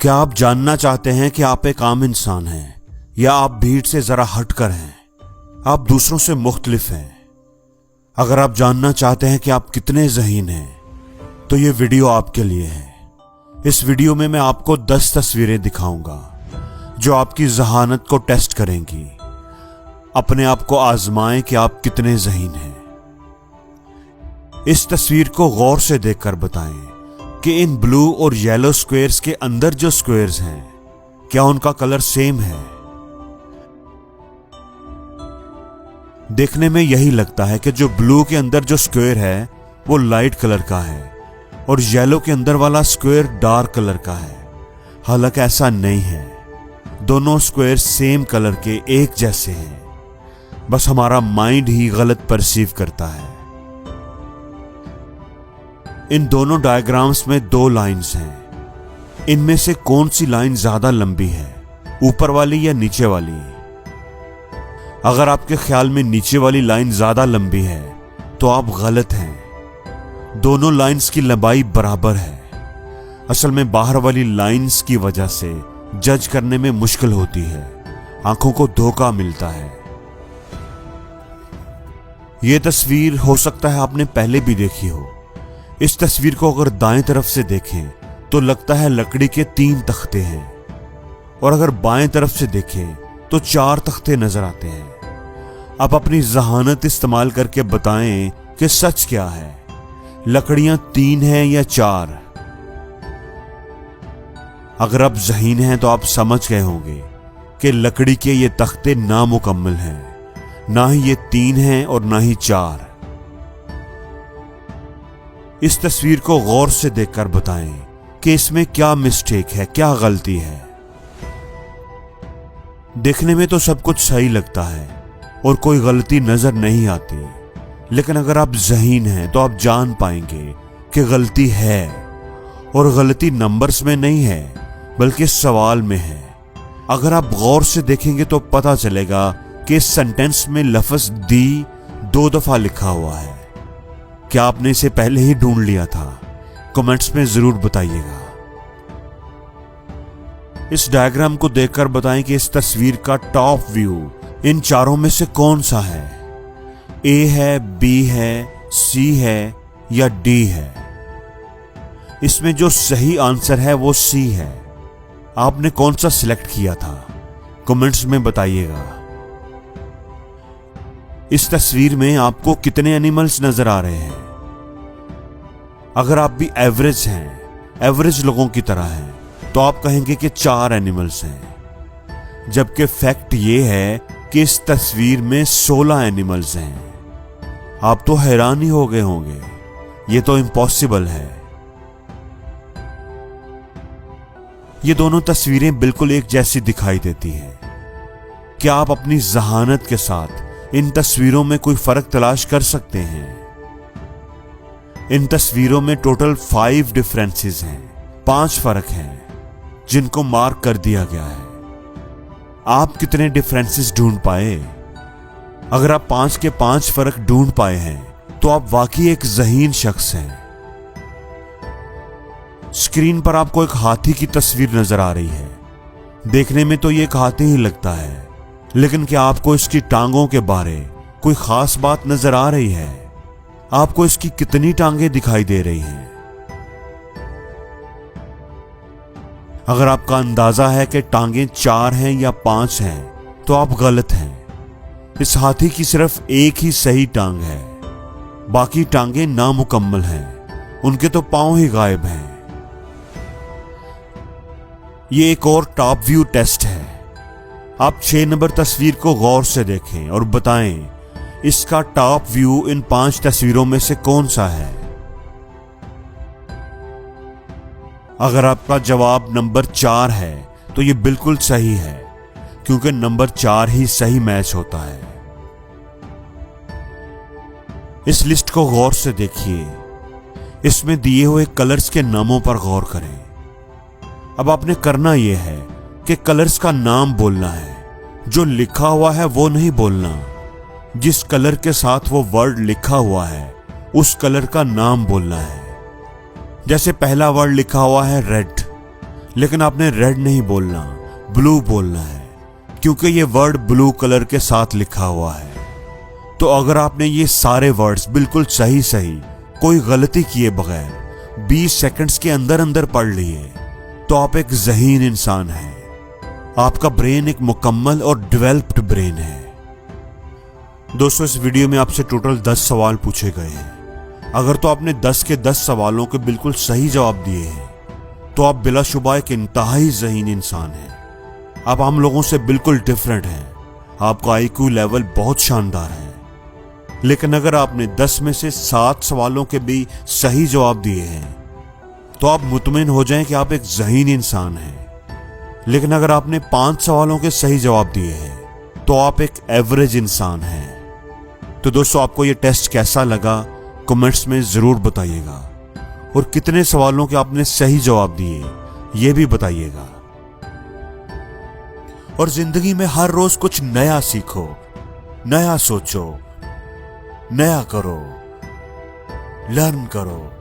क्या आप जानना चाहते हैं कि आप एक आम इंसान हैं या आप भीड़ से जरा हटकर हैं? आप दूसरों से मुख्तलिफ हैं। अगर आप जानना चाहते हैं कि आप कितने ज़हीन हैं तो ये वीडियो आपके लिए है। इस वीडियो में मैं आपको 10 तस्वीरें दिखाऊंगा जो आपकी ज़हानत को टेस्ट करेंगी। अपने आप को आजमाएं कि आप कितने ज़हीन हैं। इस तस्वीर को गौर से देखकर बताएं कि इन ब्लू और येलो स्क्वायर्स के अंदर जो स्क्वायर्स हैं क्या उनका कलर सेम है? देखने में यही लगता है कि जो ब्लू के अंदर जो स्क्वायर है वो लाइट कलर का है और येलो के अंदर वाला स्क्वायर डार्क कलर का है। हालांकि ऐसा नहीं है, दोनों स्क्वायर सेम कलर के एक जैसे हैं, बस हमारा माइंड ही गलत परसीव करता है। इन दोनों डायग्राम्स में 2 लाइंस हैं। इनमें से कौन सी लाइन ज्यादा लंबी है, ऊपर वाली या नीचे वाली? अगर आपके ख्याल में नीचे वाली लाइन ज्यादा लंबी है तो आप गलत हैं। दोनों लाइंस की लंबाई बराबर है। असल में बाहर वाली लाइंस की वजह से जज करने में मुश्किल होती है, आंखों को धोखा मिलता है। यह तस्वीर हो सकता है आपने पहले भी देखी हो। इस तस्वीर को अगर दाएं तरफ से देखें तो लगता है लकड़ी के 3 तख्ते हैं और अगर बाएं तरफ से देखें तो 4 तख्ते नजर आते हैं। आप अपनी ज़हानत इस्तेमाल करके बताएं कि सच क्या है, लकड़ियां 3 हैं या 4? अगर आप ज़हीन हैं तो आप समझ गए होंगे कि लकड़ी के ये तख्ते नामुकम्मल हैं, ना ही ये 3 हैं और ना ही 4। इस तस्वीर को गौर से देखकर बताएं कि इसमें क्या मिस्टेक है, क्या गलती है। देखने में तो सब कुछ सही लगता है और कोई गलती नजर नहीं आती, लेकिन अगर आप ज़हीन हैं तो आप जान पाएंगे कि गलती है, और गलती नंबर्स में नहीं है बल्कि सवाल में है। अगर आप गौर से देखेंगे तो पता चलेगा कि इस सेंटेंस में लफ्ज दी 2 दफा लिखा हुआ है। क्या आपने इसे पहले ही ढूंढ लिया था? कमेंट्स में जरूर बताइएगा। इस डायग्राम को देखकर बताएं कि इस तस्वीर का टॉप व्यू इन चारों में से कौन सा है? ए है, बी है, सी है या डी है? इसमें जो सही आंसर है वो सी है। आपने कौन सा सिलेक्ट किया था? कमेंट्स में बताइएगा। इस तस्वीर में आपको कितने एनिमल्स नजर आ रहे हैं? अगर आप भी एवरेज हैं, एवरेज लोगों की तरह हैं, तो आप कहेंगे कि 4 एनिमल्स हैं, जबकि फैक्ट ये है कि इस तस्वीर में 16 एनिमल्स हैं। आप तो हैरान ही हो गए होंगे, ये तो इम्पॉसिबल है। ये दोनों तस्वीरें बिल्कुल एक जैसी दिखाई देती हैं। क्या आप अपनी ज़हानत के साथ इन तस्वीरों में कोई फर्क तलाश कर सकते हैं? इन तस्वीरों में टोटल 5 डिफरेंसेस हैं, 5 फर्क हैं जिनको मार्क कर दिया गया है। आप कितने डिफरेंसेस ढूंढ पाए? अगर आप 5 के 5 फर्क ढूंढ पाए हैं तो आप वाकई एक ज़हीन शख्स हैं। स्क्रीन पर आपको एक हाथी की तस्वीर नजर आ रही है। देखने में तो ये एक हाथी ही लगता है, लेकिन क्या आपको इसकी टांगों के बारे कोई खास बात नजर आ रही है? आपको इसकी कितनी टांगें दिखाई दे रही हैं? अगर आपका अंदाजा है कि टांगें 4 हैं या 5 हैं तो आप गलत हैं। इस हाथी की सिर्फ एक ही सही टांग है, बाकी टांगें नामुकम्मल हैं, उनके तो पांव ही गायब हैं। ये एक और टॉप व्यू टेस्ट है। आप 6 नंबर तस्वीर को गौर से देखें और बताएं इसका टॉप व्यू इन 5 तस्वीरों में से कौन सा है? अगर आपका जवाब नंबर 4 है तो यह बिल्कुल सही है, क्योंकि नंबर 4 ही सही मैच होता है। इस लिस्ट को गौर से देखिए। इसमें दिए हुए कलर्स के नामों पर गौर करें। अब आपने करना यह है कि कलर्स का नाम बोलना है, जो लिखा हुआ है वो नहीं बोलना। जिस कलर के साथ वो वर्ड लिखा हुआ है उस कलर का नाम बोलना है। जैसे पहला वर्ड लिखा हुआ है रेड, लेकिन आपने रेड नहीं बोलना, ब्लू बोलना है, क्योंकि ये वर्ड ब्लू कलर के साथ लिखा हुआ है। तो अगर आपने ये सारे वर्ड्स बिल्कुल सही कोई गलती किए बगैर 20 सेकंड्स के अंदर अंदर पढ़ लिए तो आप एक ज़हीन इंसान हैं। आपका ब्रेन एक मुकम्मल और डेवलप्ड ब्रेन है। दोस्तों, इस वीडियो में आपसे टोटल 10 सवाल पूछे गए हैं। अगर तो आपने 10 के 10 सवालों के बिल्कुल सही जवाब दिए हैं तो आप बिलाशुबा एक इंतहाई ज़हीन इंसान हैं। आप हम लोगों से बिल्कुल डिफरेंट हैं। आपका आईक्यू लेवल बहुत शानदार है। लेकिन अगर आपने 10 में से 7 सवालों के भी सही जवाब दिए हैं तो आप मुतमिन हो जाएं कि आप एक ज़हीन इंसान हैं। लेकिन अगर आपने 5 सवालों के सही जवाब दिए हैं तो आप एक एवरेज इंसान हैं। तो दोस्तों, आपको ये टेस्ट कैसा लगा कमेंट्स में ज़रूर बताइएगा, और कितने सवालों के आपने सही जवाब दिए ये भी बताइएगा। और जिंदगी में हर रोज कुछ नया सीखो, नया सोचो, नया करो, लर्न करो।